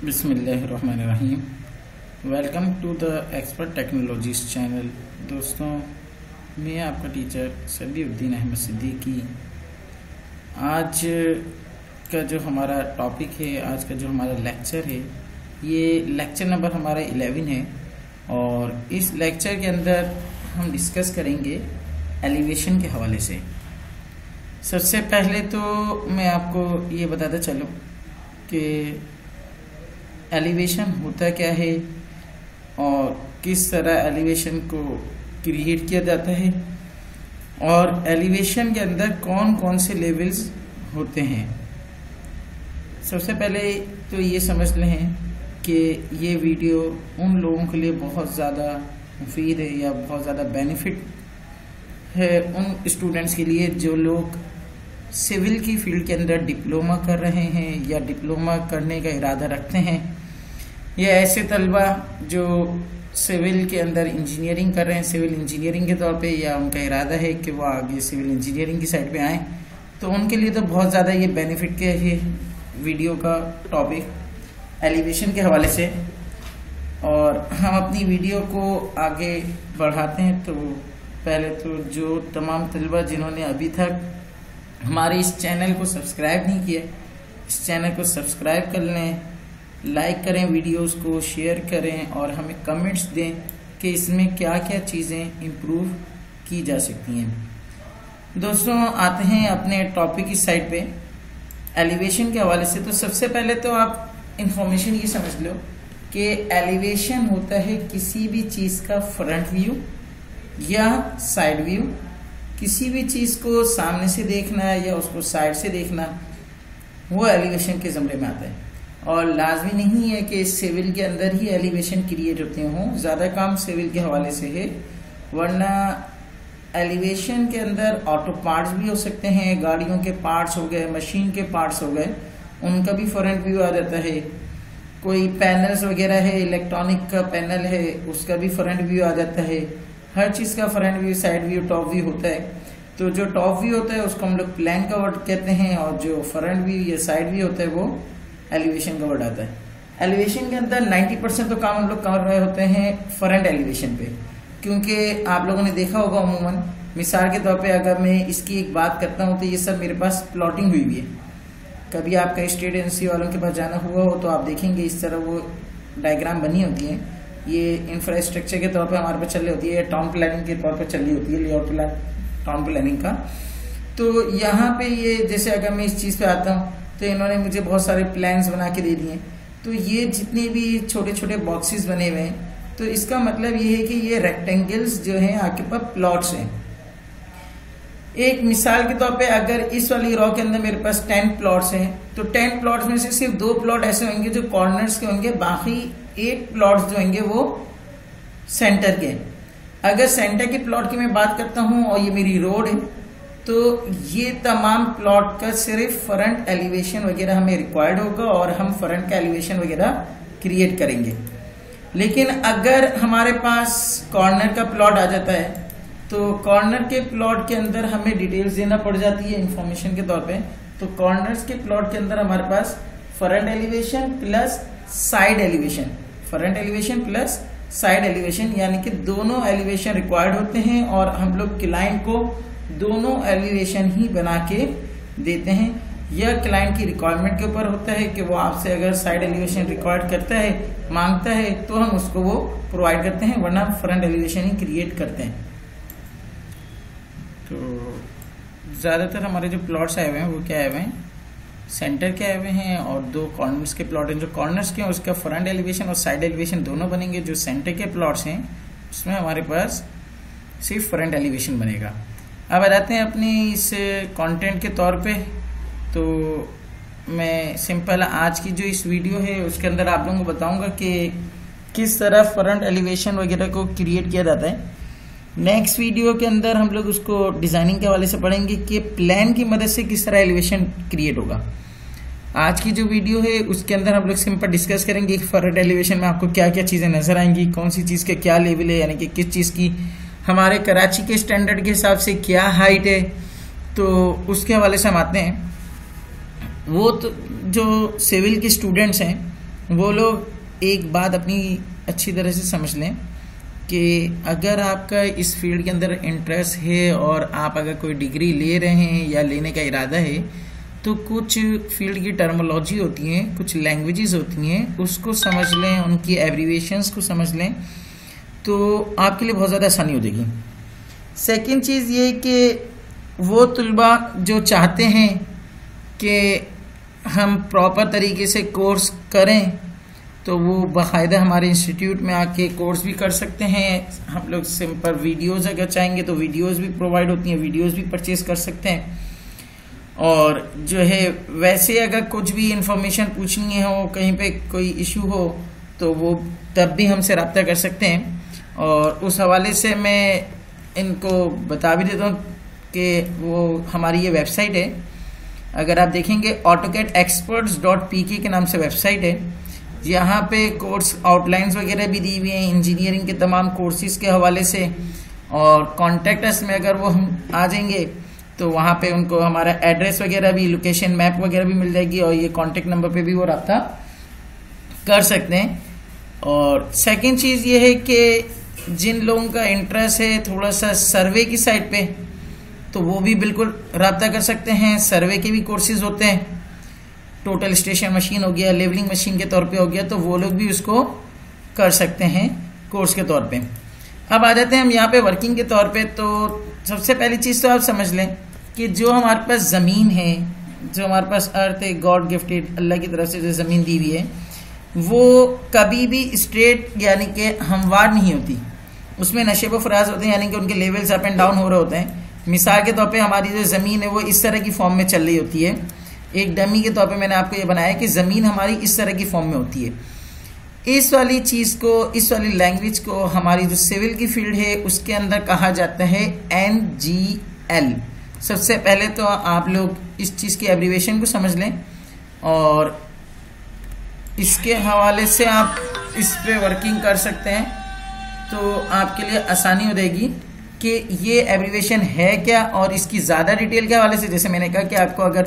बिस्मिल्लाहिर्रहमानिर्रहीम। Welcome to the expert technologies channel. दोस्तों, मैं आपका टीचर सब्बीउद्दीन अहमद सिद्दीकी। आज का जो हमारा टॉपिक है, आज का जो हमारा लेक्चर है, ये लेक्चर नंबर हमारा 11 है और इस लेक्चर के अंदर हम डिस्कस करेंगे एलिवेशन के हवाले से। सबसे पहले तो मैं आपको ये बताता चलूँ कि एलिवेशन होता क्या है और किस तरह एलिवेशन को क्रिएट किया जाता है और एलिवेशन के अंदर कौन कौन से लेवल्स होते हैं। सबसे पहले तो ये समझ लें कि ये वीडियो उन लोगों के लिए बहुत ज़्यादा मुफीद है या बहुत ज़्यादा बेनिफिट है उन स्टूडेंट्स के लिए जो लोग सिविल की फील्ड के अंदर डिप्लोमा कर रहे हैं या डिप्लोमा करने का इरादा रखते हैं, या ऐसे तलबा जो सिविल के अंदर इंजीनियरिंग कर रहे हैं, सिविल इंजीनियरिंग के तौर पे, या उनका इरादा है कि वो आगे सिविल इंजीनियरिंग की साइड पे आएँ, तो उनके लिए तो बहुत ज़्यादा ये बेनिफिट के है वीडियो का टॉपिक एलिवेशन के हवाले से। और हम अपनी वीडियो को आगे बढ़ाते हैं तो पहले तो जो तमाम तलबा जिन्होंने अभी तक हमारे इस चैनल को सब्सक्राइब नहीं किया, इस चैनल को सब्सक्राइब कर लें, लाइक करें, वीडियोस को शेयर करें और हमें कमेंट्स दें कि इसमें क्या क्या चीज़ें इम्प्रूव की जा सकती हैं। दोस्तों, आते हैं अपने टॉपिक की साइड पे एलिवेशन के हवाले से। तो सबसे पहले तो आप इंफॉर्मेशन ये समझ लो कि एलिवेशन होता है किसी भी चीज़ का फ्रंट व्यू या साइड व्यू। किसी भी चीज़ को सामने से देखना या उसको साइड से देखना, वो एलिवेशन के ज़मरे में आता है। और लाजमी नहीं है कि सिविल के अंदर ही एलिवेशन क्रिएट होते हों, ज़्यादा काम सिविल के हवाले से है, वरना एलिवेशन के अंदर ऑटो पार्ट्स भी हो सकते हैं, गाड़ियों के पार्ट्स हो गए, मशीन के पार्ट्स हो गए, उनका भी फ्रंट व्यू आ जाता है। कोई पैनल्स वगैरह है, इलेक्ट्रॉनिक का पैनल है, उसका भी फ्रंट व्यू आ जाता है। हर चीज़ का front view, side view, top view होता है। तो जो टॉप व्यू होता है उसको हम लोग प्लान का वर्ड कहते हैं और जो फ्रंट व्यू या साइड व्यू होता है वो एलिवेशन का वर्ड आता है। एलिवेशन के अंदर 90% तो काम हम लोग कर रहे होते हैं फ्रंट एलिवेशन पे, क्योंकि आप लोगों ने देखा होगा अमूमन, मिसाल के तौर पे अगर मैं इसकी एक बात करता हूँ तो ये सब मेरे पास प्लॉटिंग हुई हुई है। कभी आपका स्टेट एजेंसी वालों के पास जाना हुआ हो तो आप देखेंगे इस तरह वो डायग्राम बनी होती है। ये इंफ्रास्ट्रक्चर के तौर पे हमारे पास चल रही होती है, टाउन प्लानिंग के तौर पे चल रही होती है, लेआउट प्लान टाउन प्लानिंग का। तो यहाँ पे ये जैसे अगर मैं इस चीज़ पे आता हूँ तो इन्होंने मुझे बहुत सारे प्लान्स बना के दे दिए। तो ये जितने भी छोटे छोटे बॉक्सेस बने हुए हैं, तो इसका मतलब ये है कि ये रेक्टेंगल्स जो हैं आपके पास प्लॉट्स हैं। एक मिसाल के तौर पे अगर इस वाली रॉ के अंदर मेरे पास 10 प्लॉट्स हैं, तो 10 प्लॉट्स में से सिर्फ 2 प्लॉट ऐसे होंगे जो कॉर्नर्स के होंगे, बाकी 8 प्लॉट्स जो होंगे वो सेंटर के। अगर सेंटर के प्लॉट की मैं बात करता हूं और ये मेरी रोड है, तो ये तमाम प्लॉट का सिर्फ फ्रंट एलिवेशन वगैरह हमें रिक्वायर्ड होगा और हम फ्रंट का एलिवेशन वगैरह क्रिएट करेंगे। लेकिन अगर हमारे पास कॉर्नर का प्लॉट आ जाता है तो कॉर्नर के प्लॉट के अंदर हमें डिटेल्स देना पड़ जाती है इंफॉर्मेशन के तौर पे। तो कॉर्नर्स के प्लॉट के अंदर हमारे पास front elevation plus side elevation, front elevation plus side elevation, यानी कि दोनों एलिवेशन रिक्वायर्ड होते हैं और हम लोग क्लाइंट को दोनों एलिवेशन ही बना के देते हैं। यह क्लाइंट की रिक्वायरमेंट के ऊपर होता है कि वो आपसे अगर साइड एलिवेशन रिक्वायर्ड करता है, मांगता है, तो हम उसको वो प्रोवाइड करते हैं, वरना फ्रंट एलिवेशन ही क्रिएट करते हैं। तो ज़्यादातर हमारे जो प्लॉट्स आए हुए हैं वो क्या आए हुए हैं, सेंटर के आए हुए हैं, और 2 कॉर्नर्स के प्लॉट हैं। जो कॉर्नर्स के हैं उसका फ्रंट एलिवेशन और साइड एलिवेशन दोनों बनेंगे। जो सेंटर के प्लॉट्स हैं उसमें हमारे पास सिर्फ फ्रंट एलिवेशन बनेगा। अब आते हैं अपनी इस कंटेंट के तौर पे। तो मैं सिंपल आज की जो इस वीडियो है उसके अंदर आप लोगों को बताऊंगा कि किस तरह फ्रंट एलिवेशन वगैरह को क्रिएट किया जाता है। नेक्स्ट वीडियो के अंदर हम लोग उसको डिज़ाइनिंग के हवाले से पढ़ेंगे कि प्लान की मदद से किस तरह एलिवेशन क्रिएट होगा। आज की जो वीडियो है उसके अंदर हम लोग सिंपल डिस्कस करेंगे कि फ्रंट एलिवेशन में आपको क्या क्या चीज़ें नजर आएंगी, कौन सी चीज़ के क्या लेवल है, यानी कि किस चीज़ की हमारे कराची के स्टैंडर्ड के हिसाब से क्या हाइट है। तो उसके हवाले से हम आते हैं। वो तो जो सिविल के स्टूडेंट्स हैं वो लोग एक बात अपनी अच्छी तरह से समझ लें कि अगर आपका इस फील्ड के अंदर इंटरेस्ट है और आप अगर कोई डिग्री ले रहे हैं या लेने का इरादा है, तो कुछ फील्ड की टर्मोलॉजी होती हैं, कुछ लैंग्वेजेस होती हैं, उसको समझ लें, उनकी एब्रीविएशंस को समझ लें, तो आपके लिए बहुत ज़्यादा आसानी हो जाएगी। सेकेंड चीज़ ये कि वो तलबा जो चाहते हैं कि हम प्रॉपर तरीके से कोर्स करें, तो वो बाकायदा हमारे इंस्टीट्यूट में आके कोर्स भी कर सकते हैं। हम लोग सिंपल वीडियोस अगर चाहेंगे तो वीडियोस भी प्रोवाइड होती हैं, वीडियोस भी परचेज कर सकते हैं। और जो है वैसे अगर कुछ भी इंफॉर्मेशन पूछनी हो, कहीं पे कोई इशू हो, तो वो तब भी हमसे रब्ता कर सकते हैं। और उस हवाले से मैं इनको बता भी देता हूँ कि वो हमारी ये वेबसाइट है, अगर आप देखेंगे AutoCAD-experts.pk के नाम से वेबसाइट है। यहाँ पे कोर्स आउटलाइंस वगैरह भी दी हुई हैं इंजीनियरिंग के तमाम कोर्सेज के हवाले से। और कॉन्टैक्ट अस में अगर वो हम आ जाएंगे तो वहाँ पे उनको हमारा एड्रेस वगैरह भी, लोकेशन मैप वगैरह भी मिल जाएगी, और ये कॉन्टैक्ट नंबर पे भी वो रब्ता कर सकते हैं। और सेकंड चीज़ ये है कि जिन लोगों का इंटरेस्ट है थोड़ा सा सर्वे की साइड पे, तो वो भी बिल्कुल रब्ता कर सकते हैं। सर्वे के भी कोर्सेज होते हैं, टोटल स्टेशन मशीन हो गया, लेवलिंग मशीन के तौर पे हो गया, तो वो लोग भी उसको कर सकते हैं कोर्स के तौर पे। अब आ जाते हैं हम यहाँ पे वर्किंग के तौर पे। तो सबसे पहली चीज़ तो आप समझ लें कि जो हमारे पास ज़मीन है, जो हमारे पास अर्थ है, गॉड गिफ्टेड, अल्लाह की तरफ से जो ज़मीन दी हुई है, वो कभी भी स्ट्रेट यानी कि हमवार नहीं होती, उसमें नशेब फराज होते हैं, यानी कि उनके लेवल्स अप एंड डाउन हो रहे होते हैं। मिसाल के तौर पे हमारी जो ज़मीन है वो इस तरह की फॉर्म में चल रही होती है। एक डमी के तौर पे मैंने आपको ये बनाया कि ज़मीन हमारी इस तरह की फॉर्म में होती है। इस वाली चीज़ को, इस वाली लैंग्वेज को हमारी जो सिविल की फील्ड है उसके अंदर कहा जाता है NGL। सबसे पहले तो आप लोग इस चीज़ की एब्रीवेशन को समझ लें, और इसके हवाले से आप इस पे वर्किंग कर सकते हैं, तो आपके लिए आसानी हो जाएगी कि ये एब्रीवेशन है क्या और इसकी ज़्यादा डिटेल के हवाले से। जैसे मैंने कहा कि आपको अगर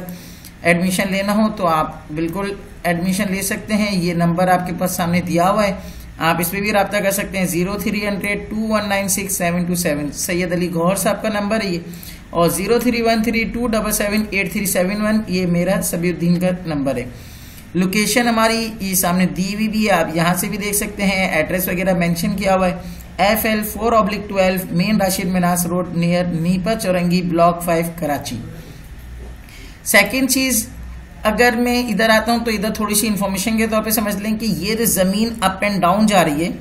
एडमिशन लेना हो तो आप बिल्कुल एडमिशन ले सकते हैं। ये नंबर आपके पास सामने दिया हुआ है, आप इस पर भी रब्ता कर सकते हैं। 0300-2196-727 सैयद अली गौहर साहब का नंबर है ये, और 0313-277-8371 ये मेरा सबीउद्दीन का नंबर है। लोकेशन हमारी ये सामने दी हुई भी है, आप यहाँ से भी देख सकते हैं। एड्रेस वगैरह मेंशन किया हुआ है, FL4/12 main Rashid Minhas road near Nipa Chowrangi block 5 Karachi. Second चीज़, अगर मैं इधर आता हूँ तो इधर थोड़ी सी इंफॉर्मेशन के तौर पे समझ लें कि ये जो ज़मीन अप एंड डाउन जा रही है,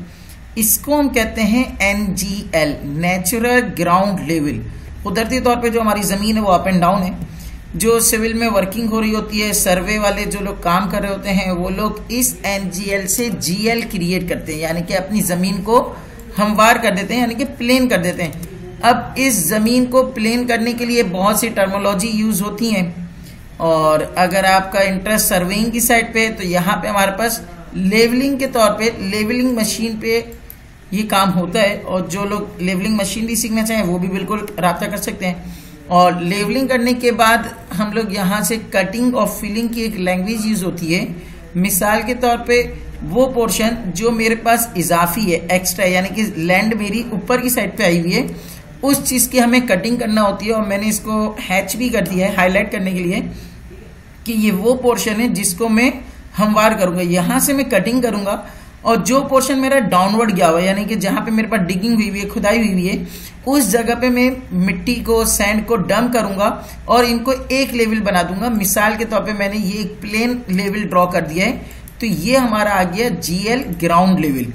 इसको हम कहते हैं NGL, नेचुरल ग्राउंड लेवल। कुदरती तौर पे जो हमारी ज़मीन है वो अप एंड डाउन है। जो सिविल में वर्किंग हो रही होती है, सर्वे वाले जो लोग काम कर रहे होते हैं, वो लोग इस NGL से GL क्रिएट करते हैं, यानी कि अपनी ज़मीन को हमवार कर देते हैं, यानी कि प्लेन कर देते हैं। अब इस ज़मीन को प्लेन करने के लिए बहुत सी टर्मोलॉजी यूज़ होती हैं, और अगर आपका इंटरेस्ट सर्वेइंग की साइड पे, तो यहाँ पे हमारे पास लेवलिंग के तौर पे, लेवलिंग मशीन पे ये काम होता है। और जो लोग लेवलिंग मशीन भी सीखना चाहें वो भी बिल्कुल रब्ता कर सकते हैं। और लेवलिंग करने के बाद हम लोग यहाँ से कटिंग और फिलिंग की एक लैंग्वेज यूज़ होती है। मिसाल के तौर पे वो पोर्शन जो मेरे पास इजाफी है, एक्स्ट्रा, यानी कि लैंड मेरी ऊपर की साइड पे आई हुई है, उस चीज़ की हमें कटिंग करना होती है। और मैंने इसको हैच भी कर दिया है हाईलाइट करने के लिए कि ये वो पोर्शन है जिसको मैं हमवार करूंगा। यहाँ से मैं कटिंग करूंगा, और जो पोर्शन मेरा डाउनवर्ड गया हुआ है, यानी कि जहाँ पे मेरे पास डिगिंग हुई हुई है, खुदाई हुई हुई है, उस जगह पे मैं मिट्टी को, सैंड को डंप करूंगा और इनको एक लेवल बना दूंगा। मिसाल के तौर पे मैंने ये एक प्लेन लेवल ड्रॉ कर दिया है, तो ये हमारा आ गया GL ग्राउंड लेवल।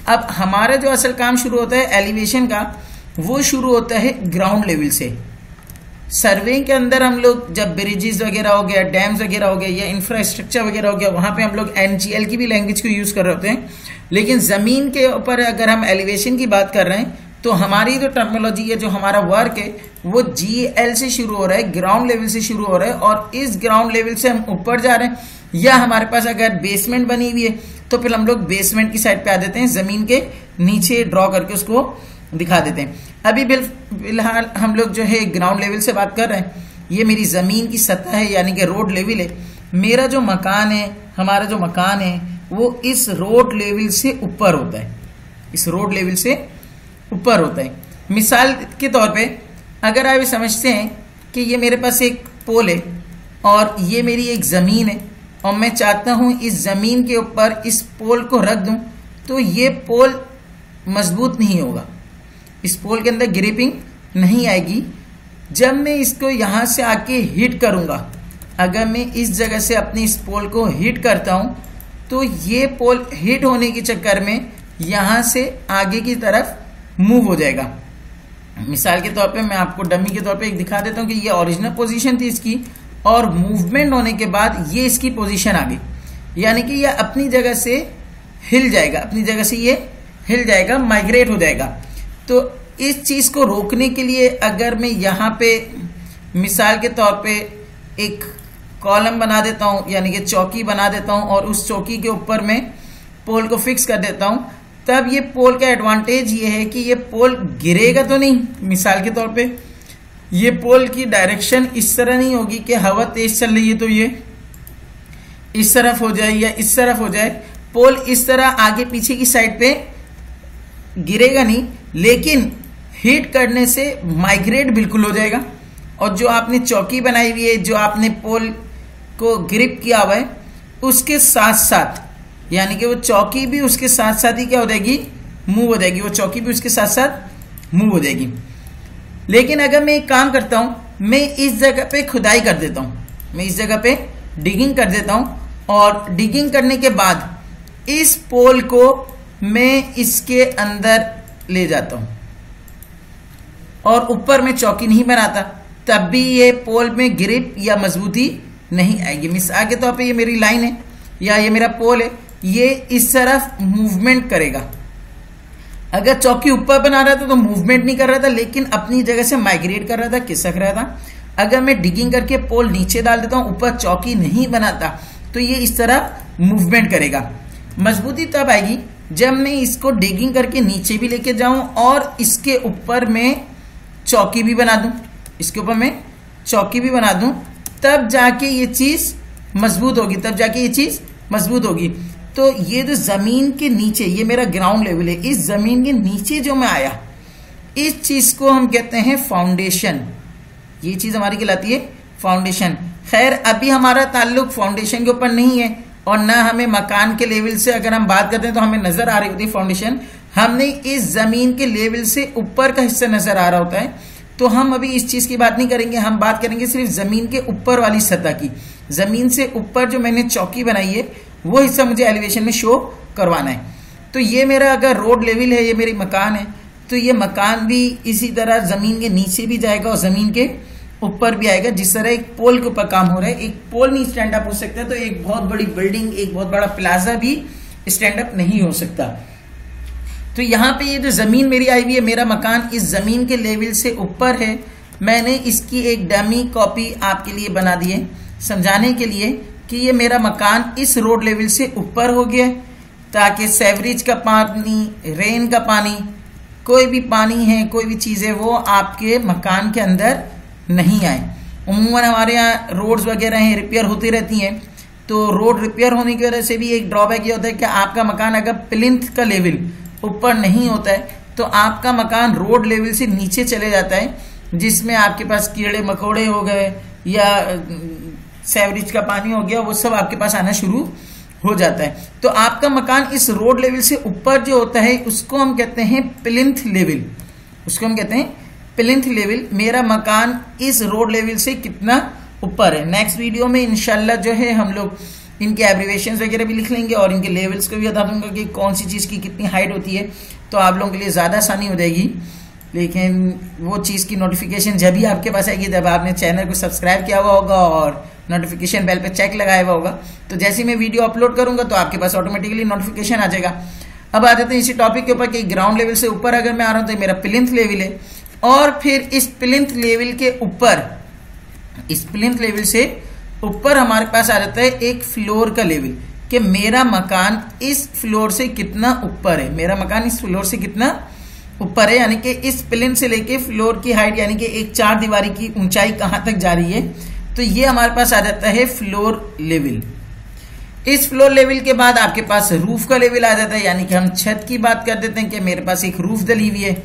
अब हमारा जो असल काम शुरू होता है एलिवेशन का, वो शुरू होता है ग्राउंड लेवल से। सर्वे के अंदर हम लोग जब ब्रिजेस वगैरह हो गया, डैम्स वगैरह हो गया, या इंफ्रास्ट्रक्चर वगैरह हो गया, वहां पे हम लोग NGL की भी लैंग्वेज को यूज कर रहे होते हैं। लेकिन जमीन के ऊपर अगर हम एलिवेशन की बात कर रहे हैं, तो हमारी जो टर्मिनोलॉजी है, जो हमारा वर्क है, वो GL से शुरू हो रहा है, ग्राउंड लेवल से शुरू हो रहा है। और इस ग्राउंड लेवल से हम ऊपर जा रहे हैं, या हमारे पास अगर बेसमेंट बनी हुई है तो फिर हम लोग बेसमेंट की साइड पे आ देते हैं, जमीन के नीचे ड्रॉ करके उसको दिखा देते हैं। अभी फिलहाल हम लोग जो है ग्राउंड लेवल से बात कर रहे हैं। ये मेरी जमीन की सतह है, यानी कि रोड लेवल है। मेरा जो मकान है, हमारा जो मकान है, वो इस रोड लेवल से ऊपर होता है, इस रोड लेवल से ऊपर होता है। मिसाल के तौर पे अगर आप समझते हैं कि ये मेरे पास एक पोल है और ये मेरी एक ज़मीन है और मैं चाहता हूँ इस ज़मीन के ऊपर इस पोल को रख दूँ, तो ये पोल मजबूत नहीं होगा, इस पोल के अंदर ग्रिपिंग नहीं आएगी। जब मैं इसको यहाँ से आके हिट करूँगा, अगर मैं इस जगह से अपनी इस पोल को हिट करता हूँ तो ये पोल हिट होने के चक्कर में यहाँ से आगे की तरफ मूव हो जाएगा। मिसाल के तौर पे मैं आपको डमी के तौर पे एक दिखा देता हूँ कि ये ओरिजिनल पोजीशन थी इसकी और मूवमेंट होने के बाद ये इसकी पोजीशन आ गई, यानी कि ये अपनी जगह से हिल जाएगा, अपनी जगह से ये हिल जाएगा, माइग्रेट हो जाएगा। तो इस चीज को रोकने के लिए अगर मैं यहाँ पे मिसाल के तौर पे एक कॉलम बना देता हूँ, यानी कि चौकी बना देता हूँ और उस चौकी के ऊपर मैं पोल को फिक्स कर देता हूँ, तब ये पोल का एडवांटेज ये है कि ये पोल गिरेगा तो नहीं। मिसाल के तौर पे ये पोल की डायरेक्शन इस तरह नहीं होगी कि हवा तेज चल रही है तो ये इस तरफ हो जाए या इस तरफ हो जाए, पोल इस तरह आगे पीछे की साइड पे गिरेगा नहीं, लेकिन हिट करने से माइग्रेट बिल्कुल हो जाएगा। और जो आपने चौकी बनाई हुई है, जो आपने पोल को ग्रिप किया हुआ है, उसके साथ साथ यानी कि वो चौकी भी उसके साथ साथ ही क्या हो जाएगी, मूव हो जाएगी, वो चौकी भी उसके साथ साथ मूव हो जाएगी। लेकिन अगर मैं एक काम करता हूं, मैं इस जगह पे खुदाई कर देता हूं, मैं इस जगह पे डिगिंग कर देता हूं और डिगिंग करने के बाद इस पोल को मैं इसके अंदर ले जाता हूं और ऊपर में चौकी नहीं बनाता, तब भी ये पोल में ग्रिप या मजबूती नहीं आएगी। मिसाल के तौर पे ये मेरी लाइन है या ये मेरा पोल है, ये इस तरफ मूवमेंट करेगा। अगर चौकी ऊपर बना रहा था तो मूवमेंट नहीं कर रहा था, लेकिन अपनी जगह से माइग्रेट कर रहा था, खिसक रहा था। अगर मैं डिगिंग करके पोल नीचे डाल देता हूं, ऊपर चौकी नहीं बनाता, तो ये इस तरह मूवमेंट करेगा। मजबूती तब आएगी जब मैं इसको डिगिंग करके नीचे भी लेके जाऊं और इसके ऊपर में चौकी भी बना दूं, इसके ऊपर मैं चौकी भी बना दूं, तब जाके ये चीज मजबूत होगी, तब जाके ये चीज मजबूत होगी। तो ये जो जमीन के नीचे, ये मेरा ग्राउंड लेवल है, इस जमीन के नीचे जो मैं आया, इस चीज को हम कहते हैं फाउंडेशन। ये चीज हमारी कहलाती है फाउंडेशन। खैर अभी हमारा ताल्लुक फाउंडेशन के ऊपर नहीं है और ना हमें मकान के लेवल से अगर हम बात करते हैं तो हमें नजर आ रही होती है फाउंडेशन, हमने इस जमीन के लेवल से ऊपर का हिस्सा नजर आ रहा होता है। तो हम अभी इस चीज की बात नहीं करेंगे, हम बात करेंगे सिर्फ जमीन के ऊपर वाली सतह की। जमीन से ऊपर जो मैंने चौकी बनाई है वो हिस्सा मुझे एलिवेशन में शो करवाना है। तो ये मेरा अगर रोड लेवल है, ये मेरी मकान है, तो ये मकान भी इसी तरह जमीन के नीचे भी जाएगा और जमीन के ऊपर भी आएगा। जिस तरह एक पोल के ऊपर काम हो रहा है, एक पोल नहीं स्टैंड अप हो सकता, तो एक बहुत बड़ी बिल्डिंग, एक बहुत बड़ा प्लाजा भी स्टैंड अप नहीं हो सकता। तो यहाँ पे ये जो जमीन मेरी आई हुई है, मेरा मकान इस जमीन के लेवल से ऊपर है। मैंने इसकी एक डमी कॉपी आपके लिए बना दी है समझाने के लिए कि ये मेरा मकान इस रोड लेवल से ऊपर हो गया, ताकि सेवरेज का पानी, रेन का पानी, कोई भी पानी है, कोई भी चीज है, वो आपके मकान के अंदर नहीं आए। उम्मूमन हमारे यहाँ रोड्स वगैरह हैं, रिपेयर होती रहती हैं, तो रोड रिपेयर होने की वजह से भी एक ड्रॉबैक ये होता है कि आपका मकान अगर प्लिंथ का लेवल ऊपर नहीं होता है तो आपका मकान रोड लेवल से नीचे चले जाता है, जिसमें आपके पास कीड़े मकोड़े हो गए या सेवरेज का पानी हो गया, वो सब आपके पास आना शुरू हो जाता है। तो आपका मकान इस रोड लेवल से ऊपर जो होता है उसको हम कहते हैं प्लिंथ लेवल, उसको हम कहते हैं प्लिंथ लेवल। मेरा मकान इस रोड लेवल से कितना ऊपर है। नेक्स्ट वीडियो में इंशाल्लाह जो है हम लोग इनके एब्रिविएशंस वगैरह भी लिख लेंगे और इनके लेवल्स को भी बता दूंगा कि कौन सी चीज़ की कितनी हाइट होती है, तो आप लोगों के लिए ज़्यादा आसानी हो जाएगी। लेकिन वो चीज़ की नोटिफिकेशन जब भी आपके पास आएगी जब आपने चैनल को सब्सक्राइब किया हुआ होगा और नोटिफिकेशन बेल पे चेक लगाया हुआ होगा, तो जैसे मैं वीडियो अपलोड करूंगा तो आपके पास ऑटोमेटिकली नोटिफिकेशन आ जाएगा। अब आ जाते हैं इसी टॉपिक के ऊपर कि ग्राउंड लेवल से ऊपर अगर मैं आ रहा हूं तो मेरा प्लिंथ लेवल है, और फिर इस प्लिंथ लेवल के ऊपर, इस प्लिंथ लेवल से ऊपर हमारे पास आ जाता है एक फ्लोर का लेवल, कि मेरा मकान इस फ्लोर से कितना ऊपर है, मेरा मकान इस फ्लोर से कितना ऊपर है, यानी कि इस प्लिंथ से लेके फ्लोर की हाइट यानी कि एक चार दीवारी की ऊंचाई कहां तक जा रही है, तो ये हमारे पास आ जाता है फ्लोर लेवल। इस फ्लोर लेवल के बाद आपके पास रूफ का लेवल आ जाता है, यानी कि हम छत की बात कर देते हैं कि मेरे पास एक रूफ डली हुई है।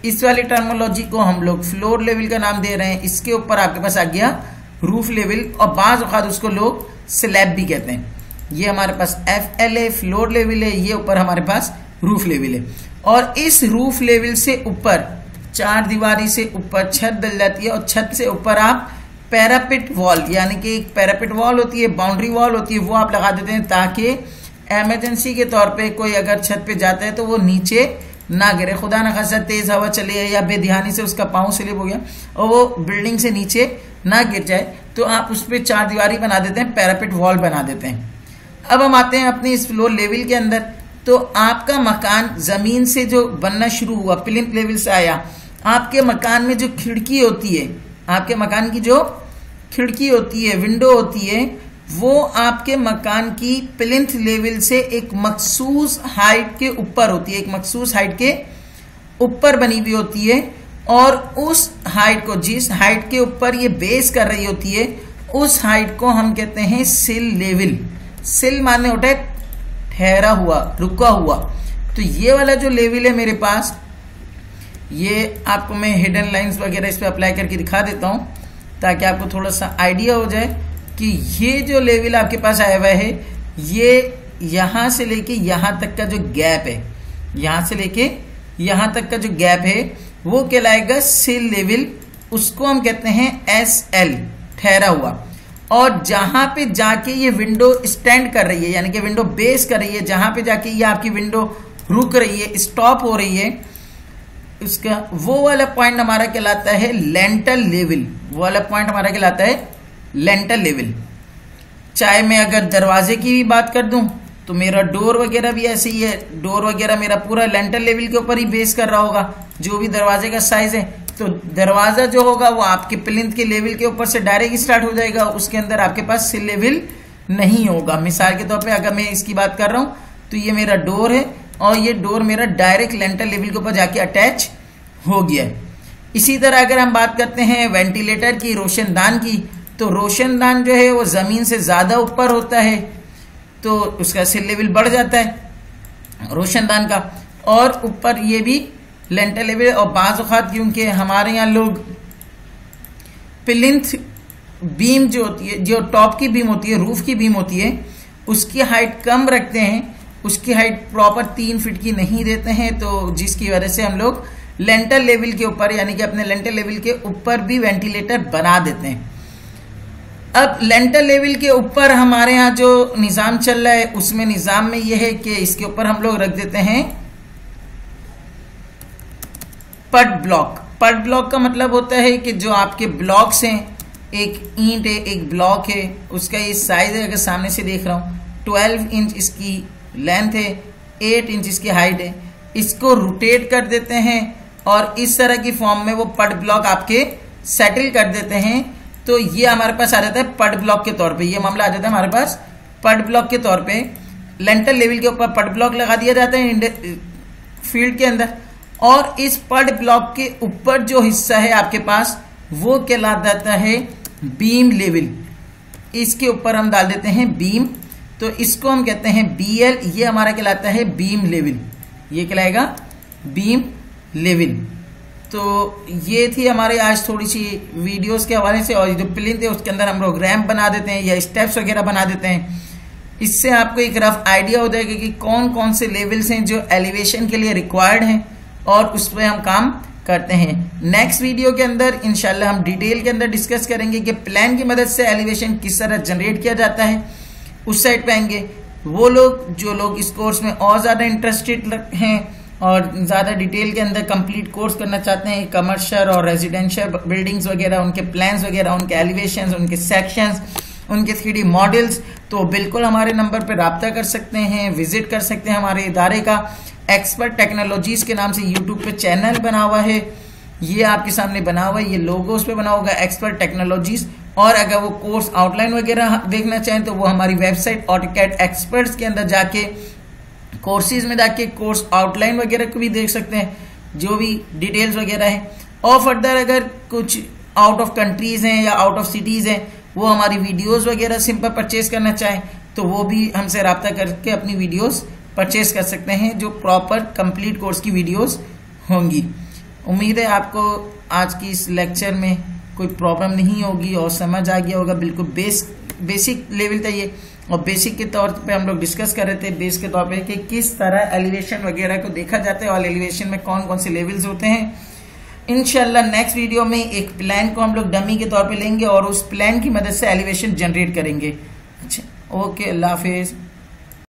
इस वाली टर्मोलॉजी को हम लोग फ्लोर लेवल का नाम दे रहे हैं। इसके ऊपर आपके पास आ गया रूफ लेवल, और बाज़ औक़ात उसको लोग स्लैब भी कहते हैं। ये हमारे पास FL है, फ्लोर लेवल है, ये ऊपर हमारे पास रूफ लेवल है। और इस रूफ लेवल से ऊपर चार दीवारी से ऊपर छत डल जाती है, और छत से ऊपर आप पैरापिट वॉल, यानी कि एक पैरापिट वॉल होती है, बाउंड्री वॉल होती है, वो आप लगा देते हैं ताकि इमरजेंसी के तौर पे कोई अगर छत पे जाता है तो वो नीचे ना गिरे। खुदा न खासा तेज हवा चले या बेध्यानी से उसका पाँव स्लिप हो गया और वो बिल्डिंग से नीचे ना गिर जाए, तो आप उस पर चार दीवारी बना देते हैं, पैरापिट वॉल बना देते हैं। अब हम आते हैं अपने इस फ्लोर लेवल के अंदर। तो आपका मकान जमीन से जो बनना शुरू हुआ, प्लिंथ लेवल से आया, आपके मकान में जो खिड़की होती है, आपके मकान की जो खिड़की होती है, विंडो होती है, वो आपके मकान की प्लिंथ लेवल से एक मखसूस हाइट के ऊपर होती है, एक मखसूस हाइट के ऊपर बनी हुई होती है। और उस हाइट को, जिस हाइट के ऊपर ये बेस कर रही होती है, उस हाइट को हम कहते हैं सिल लेवल। सिल माने होता है ठहरा हुआ, रुका हुआ। तो ये वाला जो लेवल है मेरे पास, ये आपको मैं हिडन लाइंस वगैरह इस पे अप्लाई करके दिखा देता हूं ताकि आपको थोड़ा सा आइडिया हो जाए कि ये जो लेवल आपके पास आया हुआ है, ये यहां से लेके यहां तक का जो गैप है, यहां से लेके यहां तक का जो गैप है, वो कहलाएगा सिल लेवल। उसको हम कहते हैं SL, ठहरा हुआ। और जहां पे जाके ये विंडो स्टैंड कर रही है, यानी कि विंडो बेस कर रही है, जहां पे जाके ये आपकी विंडो रुक रही है, स्टॉप हो रही है, उसका वो वाला पॉइंट हमारा कहलाता है लेंटल लेवल। वो वाला पॉइंट हमारा कहलाता है लेंटल लेवल। चाहे मैं अगर दरवाजे की भी बात कर दूं तो मेरा डोर वगैरह भी ऐसे ही है, डोर वगैरह मेरा पूरा लेंटल लेवल के ऊपर ही बेस कर रहा होगा, जो भी दरवाजे का साइज है। तो दरवाजा जो होगा वो आपके प्लिंथ के लेवल के ऊपर से डायरेक्ट स्टार्ट हो जाएगा, उसके अंदर आपके पास सिल लेवल नहीं होगा। मिसाल के तौर पे अगर मैं इसकी बात कर रहा हूं तो ये मेरा डोर है और ये डोर मेरा डायरेक्ट लेंटल लेवल के ऊपर जाके अटैच हो गया है। इसी तरह अगर हम बात करते हैं वेंटिलेटर की, रोशनदान की, तो रोशनदान जो है वो जमीन से ज्यादा ऊपर होता है तो उसका सिल लेवल बढ़ जाता है रोशनदान का, और ऊपर ये भी लेंटल लेवल। और बाज़ औक़ात क्योंकि हमारे यहाँ लोग प्लिंथ बीम जो होती है, जो टॉप की बीम होती है, रूफ की बीम होती है, उसकी हाइट कम रखते हैं, उसकी हाइट प्रॉपर 3 फीट की नहीं देते हैं, तो जिसकी वजह से हम लोग लेंटल लेवल के ऊपर, यानी कि अपने लेंटल लेवल के ऊपर भी वेंटिलेटर बना देते हैं। अब लेंटल लेवल के ऊपर हमारे यहाँ जो निज़ाम चल रहा है, उसमें निज़ाम में यह है कि इसके ऊपर हम लोग रख देते हैं पट ब्लॉक। पट ब्लॉक का मतलब होता है कि जो आपके ब्लॉक्स हैं, एक ईंट है, एक ब्लॉक है, उसका ये साइज है, अगर सामने से देख रहा हूँ 12 इंच इसकी लेंथ है, 8 इंच इसकी हाइट है। इसको रोटेट कर देते हैं और इस तरह की फॉर्म में वो पट ब्लॉक आपके सेटल कर देते हैं, तो ये हमारे पास आ जाता है पट ब्लॉक के तौर पे। ये मामला आ जाता है हमारे पास पट ब्लॉक के तौर पे। लेंटल लेवल के ऊपर पट ब्लॉक लगा दिया जाता है फील्ड के अंदर, और इस पट ब्लॉक के ऊपर जो हिस्सा है आपके पास, वो कहला जाता है बीम लेवल। इसके ऊपर हम डाल देते हैं बीम, तो इसको हम कहते हैं BL। ये हमारा कहलाता है बीम लेवल, ये कहलाएगा बीम लेवल। तो ये थी हमारे आज थोड़ी सी वीडियोस के हवाले से। और जो प्लिंथ है उसके अंदर हम लोग रैंप बना देते हैं या स्टेप्स वगैरह बना देते हैं। इससे आपको एक रफ आइडिया हो जाएगा कि कौन कौन से लेवल्स हैं जो एलिवेशन के लिए रिक्वायर्ड हैं, और उस पर हम काम करते हैं। नेक्स्ट वीडियो के अंदर इंशाल्लाह हम डिटेल के अंदर डिस्कस करेंगे कि प्लान की मदद से एलिवेशन किस तरह जनरेट किया जाता है। उस साइड पे आएंगे वो लोग जो लोग इस कोर्स में और ज़्यादा इंटरेस्टेड हैं और ज़्यादा डिटेल के अंदर कंप्लीट कोर्स करना चाहते हैं, कमर्शियल और रेजिडेंशियल बिल्डिंग्स वगैरह, उनके प्लान्स वगैरह, उनके एलिवेशंस, उनके सेक्शंस, उनके 3D मॉडल्स, तो बिल्कुल हमारे नंबर पर रब्ता कर सकते हैं, विजिट कर सकते हैं। हमारे इदारे का एक्सपर्ट टेक्नोलॉजीज के नाम से यूट्यूब पे चैनल बना हुआ है, ये आपके सामने बना हुआ है, ये लोगो उस पे बना होगा एक्सपर्ट टेक्नोलॉजीज। और अगर वो कोर्स आउटलाइन वगैरह देखना चाहें तो वो हमारी वेबसाइट ऑटोकैड एक्सपर्ट्स के अंदर जाके कोर्सेज में जाके कोर्स आउटलाइन वगैरह को भी देख सकते हैं, जो भी डिटेल्स वगैरह है। और फर्दर अगर कुछ आउट ऑफ कंट्रीज हैं या आउट ऑफ सिटीज हैं, वो हमारी वीडियोस वगैरह सिंपल परचेज करना चाहें तो वो भी हमसे रब्ता करके अपनी वीडियोस परचेज कर सकते हैं, जो प्रॉपर कंप्लीट कोर्स की वीडियोस होंगी। उम्मीद है आपको आज की इस लेक्चर में कोई प्रॉब्लम नहीं होगी और समझ आ गया होगा। बिल्कुल बेसिक लेवल था ये, और बेसिक के तौर पे हम लोग डिस्कस कर रहे थे बेस के तौर पे कि किस तरह एलिवेशन वगैरह को देखा जाता है और एलिवेशन में कौन कौन से लेवल्स होते हैं। इंशाल्लाह नेक्स्ट वीडियो में एक प्लान को हम लोग डमी के तौर पे लेंगे और उस प्लान की मदद से एलिवेशन जनरेट करेंगे। अच्छा, ओके, अल्लाह हाफिज।